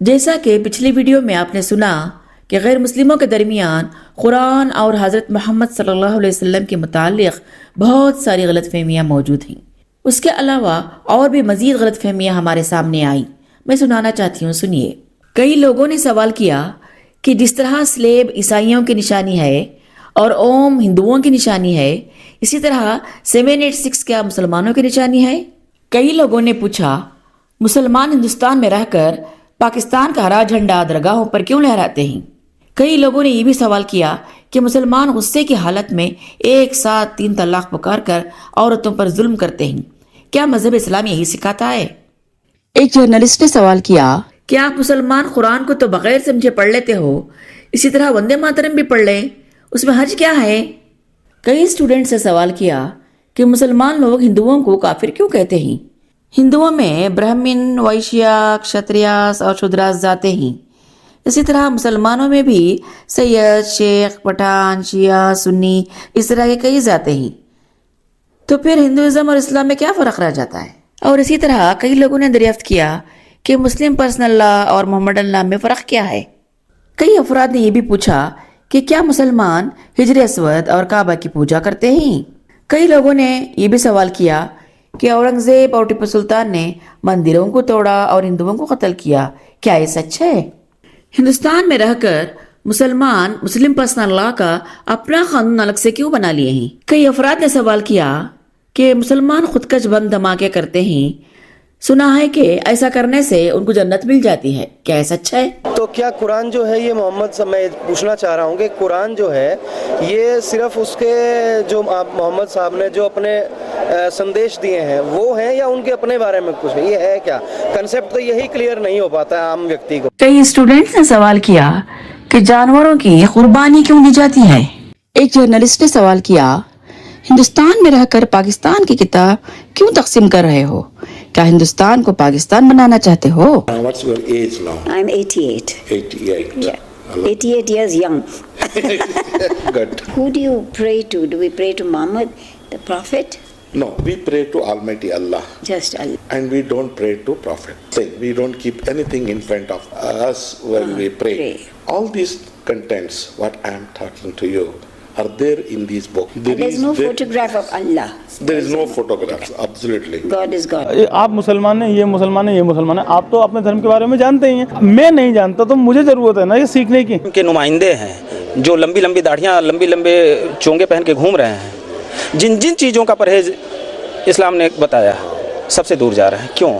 جیسا کہ پچھلی ویڈیو میں آپ نے سنا کہ غیر مسلموں کے درمیان قرآن اور حضرت محمد صلی اللہ علیہ وسلم کے متعلق بہت ساری غلط فہمیاں موجود ہیں۔ اس کے علاوہ اور بھی مزید غلط فہمیاں ہمارے سامنے آئیں، میں سنانا چاہتی ہوں، سنیے۔ کئی لوگوں نے سوال کیا کہ جس طرح سلیب عیسائیوں کی نشانی ہے اور اوم ہندوؤں کی نشانی ہے، اسی طرح 786 کیا مسلمانوں کی نشانی ہے؟ کئی لوگوں نے پوچھا مسلمان ہندوستان میں رہ کر پاکستان کا ہرا جھنڈا درگاہوں پر کیوں لہراتے ہیں؟ کئی لوگوں نے یہ بھی سوال کیا کہ مسلمان غصے کی حالت میں ایک ساتھ 3 طلاق پکار کر عورتوں پر ظلم کرتے ہیں، کیا مذہب اسلام یہی سکھاتا ہے؟ ایک جرنلسٹ نے سوال کیا کہ آپ مسلمان قرآن کو تو بغیر سمجھے پڑھ لیتے ہو، اسی طرح وندے ماترم بھی پڑھ لیں، اس میں حرج کیا ہے؟ کئی اسٹوڈنٹس نے سوال کیا کہ مسلمان لوگ ہندوؤں کو کافر کیوں کہتے ہیں؟ ہندوؤں میں برہمن، ویشیا، کشتریاس اور شودراس ذاتیں ہیں، اسی طرح مسلمانوں میں بھی سید، شیخ، پٹھان، شیعہ، سنی، اس طرح کے کئی ذاتیں ہیں، تو پھر ہندوازم اور اسلام میں کیا فرق رہ جاتا ہے؟ اور اسی طرح کئی لوگوں نے دریافت کیا کہ مسلم پرسنل لا اور محمد اللہ میں فرق کیا ہے؟ کئی افراد نے یہ بھی پوچھا کہ کیا مسلمان حجر اسود اور کعبہ کی پوجا کرتے ہیں؟ کئی لوگوں نے یہ بھی سوال کیا کہ اورنگزیب اور ٹیپو سلطان نے مندروں کو توڑا اور ہندوؤں کو قتل کیا، کیا یہ سچ ہے؟ ہندوستان میں رہ کر مسلمان مسلم پرسنل لا کا اپنا قانون الگ سے کیوں بنا لیے ہیں؟ کئی افراد نے سوال کیا کہ مسلمان خودکش بم دھماکے کرتے ہیں، سنا ہے کہ ایسا کرنے سے ان کو جنت مل جاتی ہے، کیا یہ سچ ہے؟ تو کیا قرآن جو ہے یہ میں پوچھنا چاہ رہا ہوں کہ قرآن جو ہے یہ صرف اس کے جو محمد صاحب نے جو اپنے سندیش دیے ہیں وہ ہیں، یا ان کے اپنے بارے میں کچھ ہے؟ یہ ہے کیا کنسیپٹ؟ تو یہی کلیئر نہیں ہو پاتا ہے عام ویکتی کو۔ کئی اسٹوڈنٹس نے سوال کیا کہ جانوروں کی قربانی کیوں دی جاتی ہے؟ ایک جرنلسٹ نے سوال کیا ہندوستان میں رہ کر پاکستان کی کتاب کیوں تقسیم کر رہے ہو؟ کیا ہندوستان کو پاکستان بنانا چاہتے ہو؟ What's your age now? I'm 88. 88. Yeah. 88 years young. Good. Who do you pray to? Do we pray to Muhammad, the Prophet? No, we pray to Almighty Allah. Just Allah. And we don't pray to Prophet. We don't keep anything in front of us when we pray. All these contents, what I am talking to you, are there in this book. There is no photograph of Allah. There is no photographs, absolutely. God is God. آپ مسلمان ہیں، یہ مسلمان ہیں، یہ مسلمان ہیں، آپ تو اپنے دھرم کے بارے میں جانتے ہی ہیں، میں نہیں جانتا، تو مجھے ضرورت ہے نا یہ سیکھنے کی۔ کے نمائندے ہیں جو لمبی لمبی داڑھیاں، لمبے لمبے چونگے پہن کے گھوم رہے ہیں، جن چیزوں کا پرہیز اسلام نے بتایا سب سے دور جا رہے ہیں، کیوں؟